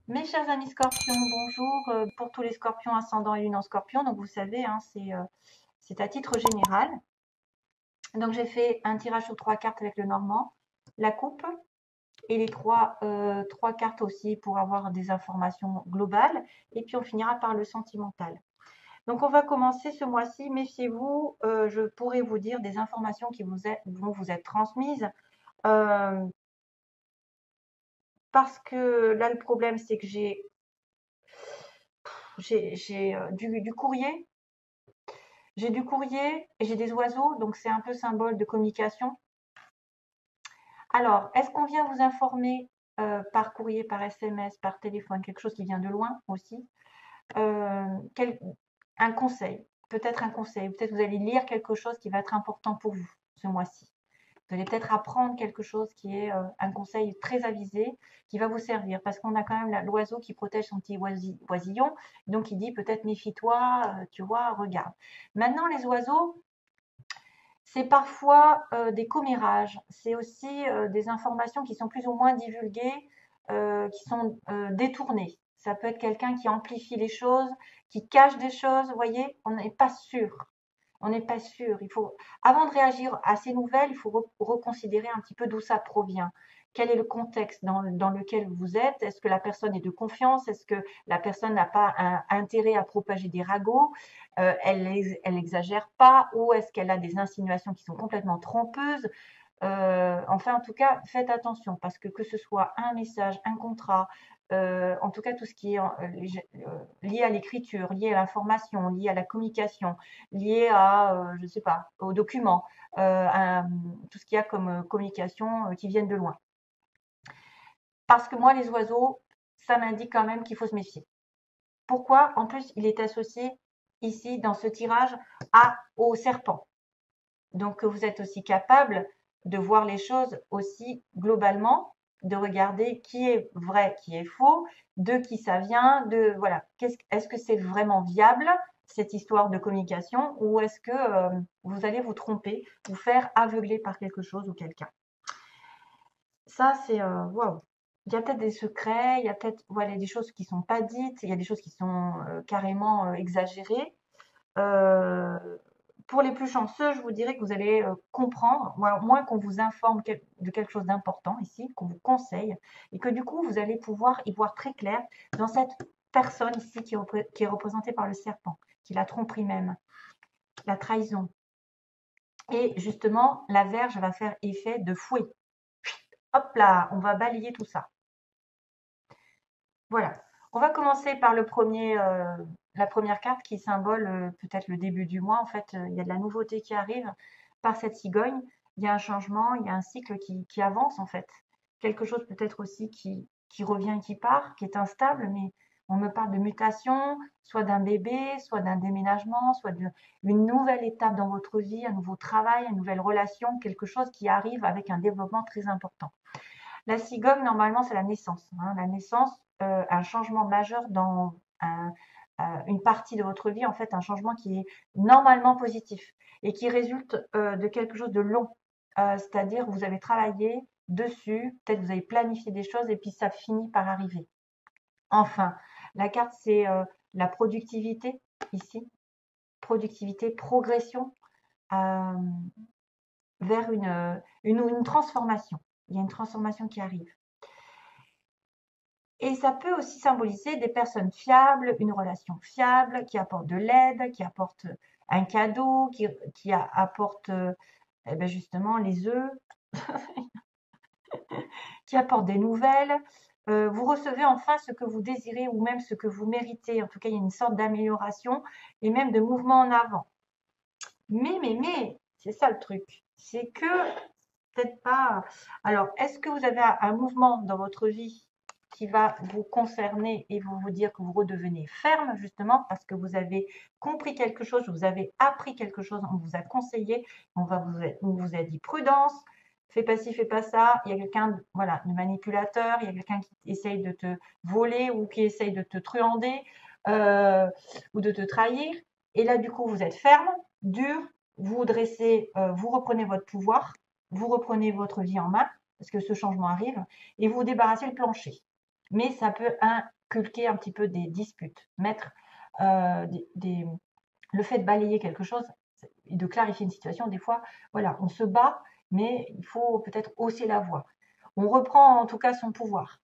Mes chers amis scorpions, bonjour. Pour tous les scorpions ascendant et lune en scorpion, donc vous savez, hein, c'est à titre général. Donc j'ai fait un tirage sur 3 cartes avec le normand, la coupe et les trois cartes aussi pour avoir des informations globales. Et puis on finira par le sentimental. Donc on va commencer ce mois-ci. Méfiez-vous, je pourrais vous dire des informations qui vont vous être transmises. Euh, Parce que là, le problème, c'est que j'ai du courrier. J'ai du courrier et j'ai des oiseaux, donc c'est un peu symbole de communication. Alors, est-ce qu'on vient vous informer par courrier, par SMS, par téléphone, quelque chose qui vient de loin aussi, euh, quel- un conseil, peut-être un conseil, peut-être vous allez lire quelque chose qui va être important pour vous ce mois-ci. Vous allez peut-être apprendre quelque chose qui est un conseil très avisé qui va vous servir parce qu'on a quand même l'oiseau qui protège son petit oisillon. Donc il dit peut-être méfie-toi, tu vois, regarde. Maintenant, les oiseaux, c'est parfois des commérages, c'est aussi des informations qui sont plus ou moins divulguées, qui sont détournées. Ça peut être quelqu'un qui amplifie les choses, qui cache des choses, vous voyez, on n'est pas sûr. On n'est pas sûr. Il faut, avant de réagir à ces nouvelles, il faut reconsidérer un petit peu d'où ça provient. Quel est le contexte dans lequel vous êtes? Est-ce que la personne est de confiance? Est-ce que la personne n'a pas un intérêt à propager des ragots? Elle exagère pas? Ou est-ce qu'elle a des insinuations qui sont complètement trompeuses? Enfin, en tout cas, faites attention parce que ce soit un message, un contrat, en tout cas tout ce qui est lié à l'écriture, lié à l'information, lié à la communication, lié à, je ne sais pas, aux documents, tout ce qu'il y a comme communication qui viennent de loin. Parce que moi, les oiseaux, ça m'indique quand même qu'il faut se méfier. Pourquoi? En plus, il est associé ici dans ce tirage au serpent. Donc, vous êtes aussi capable de voir les choses aussi globalement, de regarder qui est vrai, qui est faux, de qui ça vient, de voilà, est-ce que c'est vraiment viable cette histoire de communication ou est-ce que vous allez vous tromper, vous faire aveugler par quelque chose ou quelqu'un. Ça, c'est waouh. Il y a peut-être des secrets, il y a peut-être voilà, des choses qui sont pas dites, il y a des choses qui sont carrément exagérées. Euh, pour les plus chanceux, je vous dirais que vous allez comprendre, ou alors moins qu'on vous informe de quelque chose d'important ici, qu'on vous conseille, et que du coup, vous allez pouvoir y voir très clair dans cette personne ici qui est représentée par le serpent, qui est la tromperie même, la trahison. Et justement, la verge va faire effet de fouet. Hop là, on va balayer tout ça. Voilà. On va commencer par la première carte qui symbole peut-être le début du mois. En fait, il y a de la nouveauté qui arrive par cette cigogne. Il y a un changement, il y a un cycle qui avance en fait. Quelque chose peut-être aussi qui revient et qui part, qui est instable, mais on me parle de mutation, soit d'un bébé, soit d'un déménagement, soit d'une nouvelle étape dans votre vie, un nouveau travail, une nouvelle relation, quelque chose qui arrive avec un développement très important. La cigogne, normalement, c'est la naissance. Hein. La naissance, un changement majeur dans une partie de votre vie, en fait, un changement qui est normalement positif et qui résulte de quelque chose de long. C'est-à-dire, vous avez travaillé dessus, peut-être vous avez planifié des choses et puis ça finit par arriver. Enfin, la carte, c'est la productivité ici. Productivité, progression euh, vers une transformation. Il y a une transformation qui arrive. Et ça peut aussi symboliser des personnes fiables, une relation fiable, qui apporte de l'aide, qui apporte un cadeau, qui apporte eh ben justement les œufs, qui apporte des nouvelles. Vous recevez enfin ce que vous désirez ou même ce que vous méritez. En tout cas, il y a une sorte d'amélioration et même de mouvement en avant. Mais, c'est ça le truc. C'est que peut-être pas. Alors, est-ce que vous avez un mouvement dans votre vie qui va vous concerner et vous dire que vous redevenez ferme, justement, parce que vous avez compris quelque chose, vous avez appris quelque chose, on vous a conseillé, on vous a dit prudence, fais pas ci, fais pas ça. Il y a quelqu'un, voilà, de manipulateur, il y a quelqu'un qui essaye de te voler ou qui essaye de te truander ou de te trahir. Et là, du coup, vous êtes ferme, dur, vous dressez, vous reprenez votre pouvoir, vous reprenez votre vie en main, parce que ce changement arrive, et vous débarrassez le plancher. mais ça peut inculquer un petit peu des disputes, mettre le fait de balayer quelque chose et de clarifier une situation, des fois, voilà, on se bat, mais il faut peut-être hausser la voix. On reprend en tout cas son pouvoir.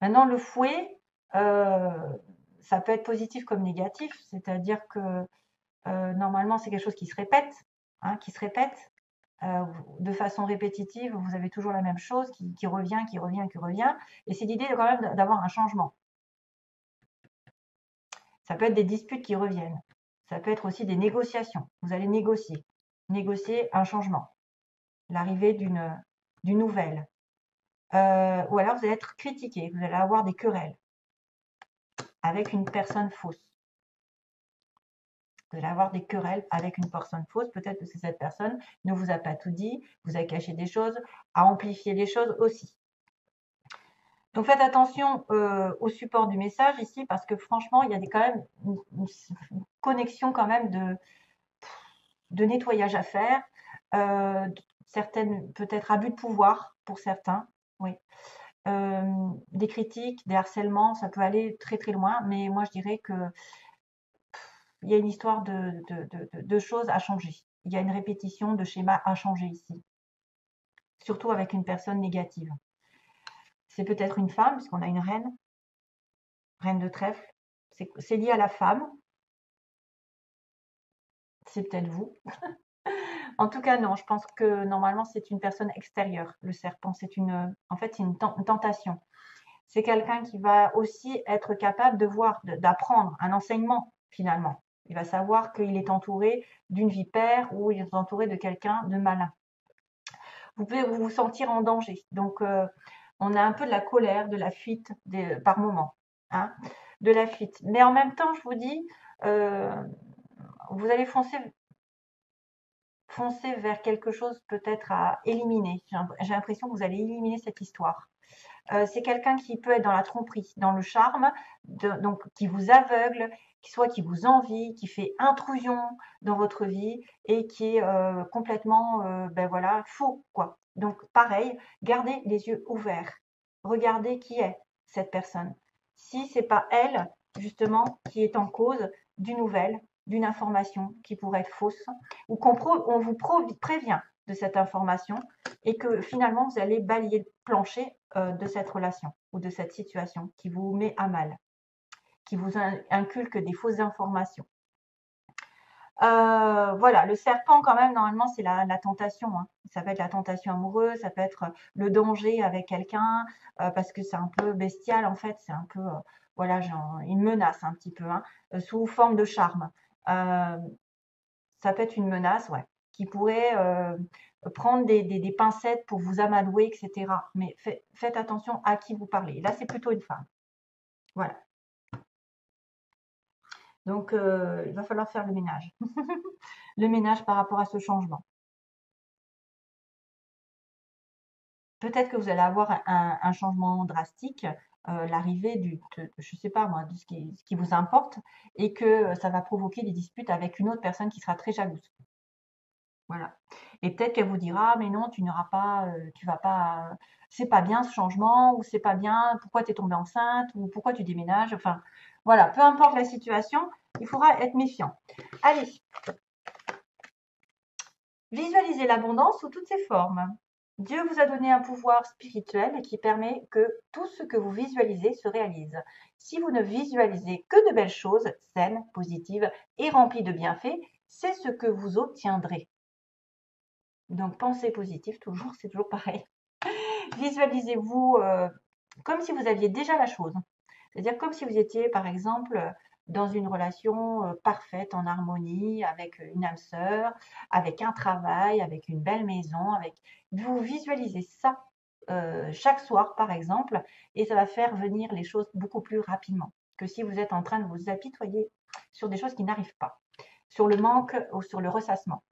Maintenant, le fouet, ça peut être positif comme négatif, c'est-à-dire que normalement, c'est quelque chose qui se répète, hein, de façon répétitive. Vous avez toujours la même chose qui revient, qui revient, qui revient. Et c'est l'idée quand même d'avoir un changement. Ça peut être des disputes qui reviennent. Ça peut être aussi des négociations. Vous allez négocier un changement, l'arrivée d'une nouvelle. Ou alors vous allez être critiqué, vous allez avoir des querelles avec une personne fausse. Vous allez avoir des querelles avec une personne fausse, peut-être parce que cette personne ne vous a pas tout dit, vous a caché des choses, a amplifié les choses aussi. Donc faites attention au support du message ici, parce que franchement, il y a quand même une connexion quand même de nettoyage à faire, certaines peut-être abus de pouvoir pour certains, oui. Des critiques, des harcèlements, ça peut aller très très loin, mais moi je dirais que il y a une histoire de choses à changer. Il y a une répétition de schémas à changer ici, surtout avec une personne négative. C'est peut-être une femme, puisqu'on a une reine de trèfle. C'est lié à la femme. C'est peut-être vous. En tout cas, non, je pense que normalement, c'est une personne extérieure. Le serpent, en fait, c'est une tentation. C'est quelqu'un qui va aussi être capable de voir, d'apprendre un enseignement, finalement. Il va savoir qu'il est entouré d'une vipère ou il est entouré de quelqu'un de malin. Vous pouvez vous sentir en danger. Donc, on a un peu de la colère, de la fuite par moment. Hein, de la fuite. Mais en même temps, je vous dis, vous allez foncer vers quelque chose peut-être à éliminer. J'ai l'impression que vous allez éliminer cette histoire. C'est quelqu'un qui peut être dans la tromperie, dans le charme, donc qui vous aveugle, qui vous envie, qui fait intrusion dans votre vie et qui est complètement ben voilà, faux, quoi. Donc pareil, gardez les yeux ouverts. Regardez qui est cette personne. Si c'est pas elle, justement, qui est en cause d'une nouvelle, d'une information qui pourrait être fausse, ou on vous prévient de cette information et que finalement vous allez balayer le plancher de cette relation ou de cette situation qui vous met à mal, qui vous inculque des fausses informations. Voilà, le serpent quand même, normalement, c'est la tentation. Hein. Ça peut être la tentation amoureuse, ça peut être le danger avec quelqu'un, parce que c'est un peu bestial en fait, c'est un peu, voilà, genre, une menace un petit peu, hein, sous forme de charme. Ça peut être une menace, ouais, qui pourrait prendre des pincettes pour vous amadouer, etc. Mais faites attention à qui vous parlez. Là, c'est plutôt une femme. Voilà. Donc, il va falloir faire le ménage. Le ménage par rapport à ce changement. Peut-être que vous allez avoir un changement drastique, l'arrivée je ne sais pas moi, de ce qui vous importe, et que ça va provoquer des disputes avec une autre personne qui sera très jalouse. Voilà. Et peut-être qu'elle vous dira, mais non, tu n'auras pas, tu vas pas, c'est pas bien ce changement, ou c'est pas bien, pourquoi tu es tombée enceinte, ou pourquoi tu déménages. Enfin, voilà, peu importe la situation, il faudra être méfiant. Allez, visualisez l'abondance sous toutes ses formes. Dieu vous a donné un pouvoir spirituel qui permet que tout ce que vous visualisez se réalise. Si vous ne visualisez que de belles choses, saines, positives et remplies de bienfaits, c'est ce que vous obtiendrez. Donc, pensez positif, toujours, c'est toujours pareil. Visualisez-vous comme si vous aviez déjà la chose. C'est-à-dire comme si vous étiez, par exemple, dans une relation parfaite, en harmonie, avec une âme sœur, avec un travail, avec une belle maison. Vous visualisez ça chaque soir, par exemple, et ça va faire venir les choses beaucoup plus rapidement que si vous êtes en train de vous apitoyer sur des choses qui n'arrivent pas, sur le manque ou sur le ressassement.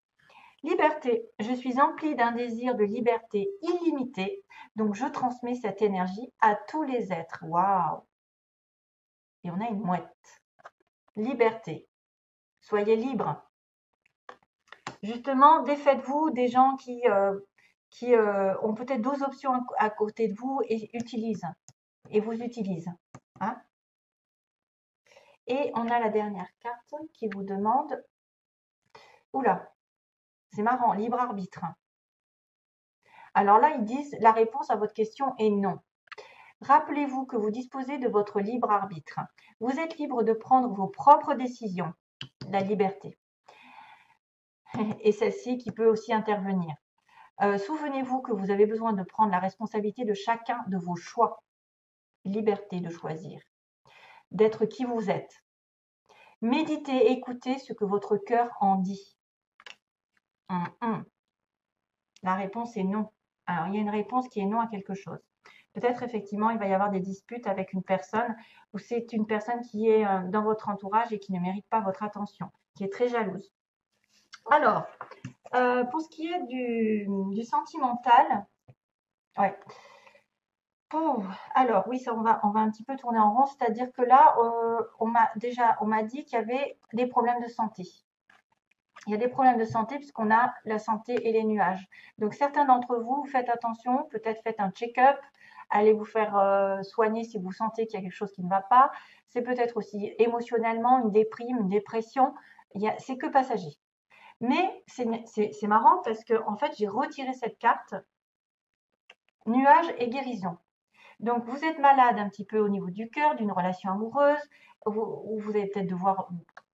Liberté. Je suis emplie d'un désir de liberté illimité, donc je transmets cette énergie à tous les êtres. Waouh! Et on a une mouette. Liberté. Soyez libre. Justement, défaites-vous des gens qui ont peut-être d'autres options à côté de vous et utilisent. et vous utilise. Hein. Et on a la dernière carte qui vous demande, oula, c'est marrant, libre arbitre. Alors là, ils disent, la réponse à votre question est non. Rappelez-vous que vous disposez de votre libre arbitre. Vous êtes libre de prendre vos propres décisions, la liberté. Et celle-ci qui peut aussi intervenir. Souvenez-vous que vous avez besoin de prendre la responsabilité de chacun de vos choix. Liberté de choisir, d'être qui vous êtes. Méditez, écoutez ce que votre cœur en dit. La réponse est non. Alors, il y a une réponse qui est non à quelque chose. Peut-être effectivement, il va y avoir des disputes avec une personne ou c'est une personne qui est dans votre entourage et qui ne mérite pas votre attention, qui est très jalouse. Alors, pour ce qui est du sentimental, ouais. Alors oui, ça, on va un petit peu tourner en rond, c'est-à-dire que là, on m'a dit qu'il y avait des problèmes de santé. Il y a des problèmes de santé puisqu'on a la santé et les nuages. Donc certains d'entre vous, faites attention, peut-être faites un check-up, allez vous faire soigner si vous sentez qu'il y a quelque chose qui ne va pas. C'est peut-être aussi émotionnellement une déprime, une dépression. C'est que passager. Mais c'est marrant parce que en fait, j'ai retiré cette carte nuages et guérison. Donc, vous êtes malade un petit peu au niveau du cœur, d'une relation amoureuse, ou vous allez peut-être devoir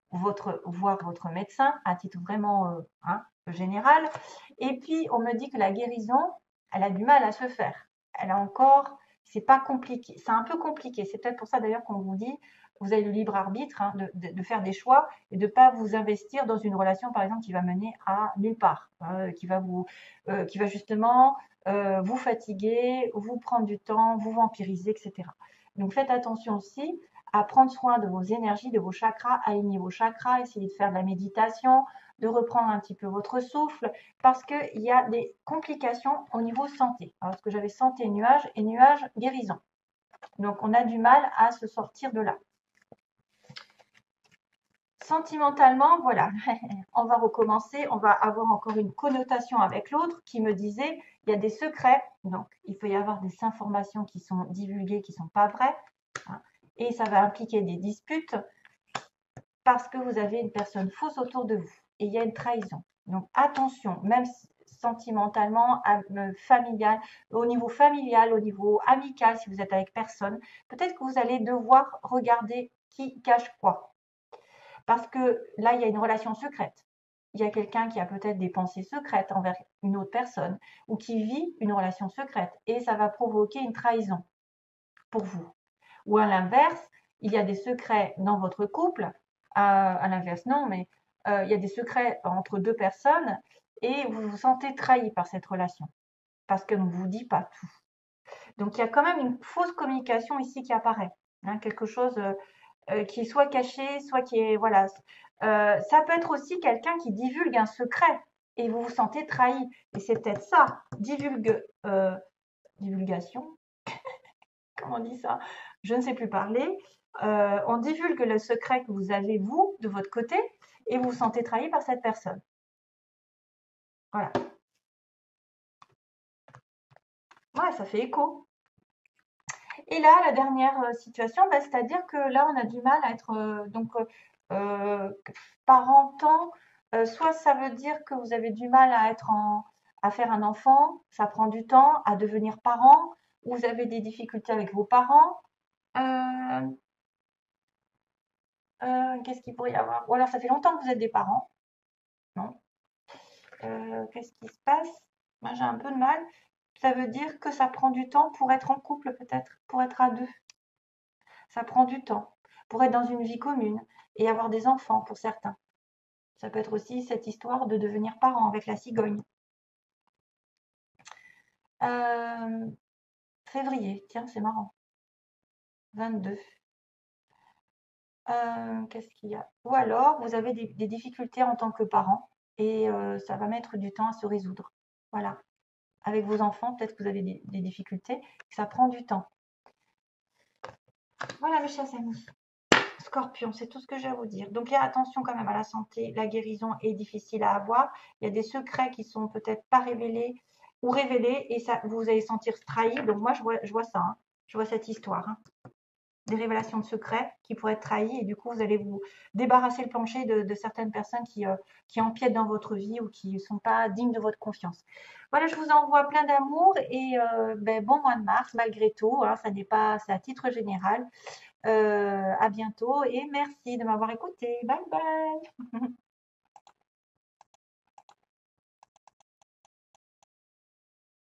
voir votre médecin à titre vraiment général. Et puis, on me dit que la guérison, elle a du mal à se faire. Elle a encore, c'est pas compliqué, c'est un peu compliqué. C'est peut-être pour ça d'ailleurs qu'on vous dit, vous avez le libre arbitre de faire des choix et de ne pas vous investir dans une relation, par exemple, qui va mener à nulle part, qui va justement vous fatiguer, vous prendre du temps, vous vampiriser, etc. Donc faites attention aussi à prendre soin de vos énergies, de vos chakras, aligner vos chakras, essayer de faire de la méditation, de reprendre un petit peu votre souffle, parce qu'il y a des complications au niveau santé. Alors, parce que j'avais santé nuage et nuage guérison. Donc on a du mal à se sortir de là. Sentimentalement, voilà, on va recommencer, on va avoir encore une connotation avec l'autre qui me disait, il y a des secrets, donc il peut y avoir des informations qui sont divulguées, qui ne sont pas vraies, hein, et ça va impliquer des disputes parce que vous avez une personne fausse autour de vous, et il y a une trahison. Donc attention, même sentimentalement, familial, au niveau familial, au niveau amical, si vous êtes avec personne, peut-être que vous allez devoir regarder qui cache quoi. Parce que là, il y a une relation secrète. Il y a quelqu'un qui a peut-être des pensées secrètes envers une autre personne ou qui vit une relation secrète et ça va provoquer une trahison pour vous. Ou à l'inverse, il y a des secrets dans votre couple. À l'inverse, non, mais il y a des secrets entre deux personnes et vous vous sentez trahi par cette relation parce qu'elle ne vous dit pas tout. Donc, il y a quand même une fausse communication ici qui apparaît. Hein, quelque chose qui est soit caché, soit qui est, voilà. Ça peut être aussi quelqu'un qui divulgue un secret et vous vous sentez trahi. Et c'est peut-être ça, divulgation, comment on dit ça? Je ne sais plus parler. On divulgue le secret que vous avez, vous, de votre côté, et vous vous sentez trahi par cette personne. Voilà. Ouais, ça fait écho. Et là, la dernière situation, bah, c'est-à-dire que là, on a du mal à être parentant. Soit ça veut dire que vous avez du mal à faire un enfant, ça prend du temps, à devenir parent, ou vous avez des difficultés avec vos parents. Qu'est-ce qu'il pourrait y avoir? Ou alors ça fait longtemps que vous êtes des parents. Non. Qu'est-ce qui se passe? Moi, j'ai un peu de mal. Ça veut dire que ça prend du temps pour être en couple, peut-être, pour être à deux. Ça prend du temps pour être dans une vie commune et avoir des enfants pour certains. Ça peut être aussi cette histoire de devenir parent avec la cigogne. Février, tiens, c'est marrant. 22. Qu'est-ce qu'il y a? Ou alors, vous avez des difficultés en tant que parent et ça va mettre du temps à se résoudre. Voilà. Avec vos enfants, peut-être que vous avez des difficultés, que ça prend du temps. Voilà, mes chers amis. Scorpion, c'est tout ce que j'ai à vous dire. Donc, il y a attention quand même à la santé. La guérison est difficile à avoir. Il y a des secrets qui sont peut-être pas révélés ou révélés et ça, vous allez sentir trahi. Donc, moi, je vois ça. Hein. Je vois cette histoire, hein. Des révélations de secrets qui pourraient être trahis et du coup, vous allez vous débarrasser le plancher de certaines personnes qui empiètent dans votre vie ou qui ne sont pas dignes de votre confiance. Voilà, je vous envoie plein d'amour et bon mois de mars malgré tout, hein, ça n'est pas, c'est à titre général. À bientôt et merci de m'avoir écouté. Bye bye.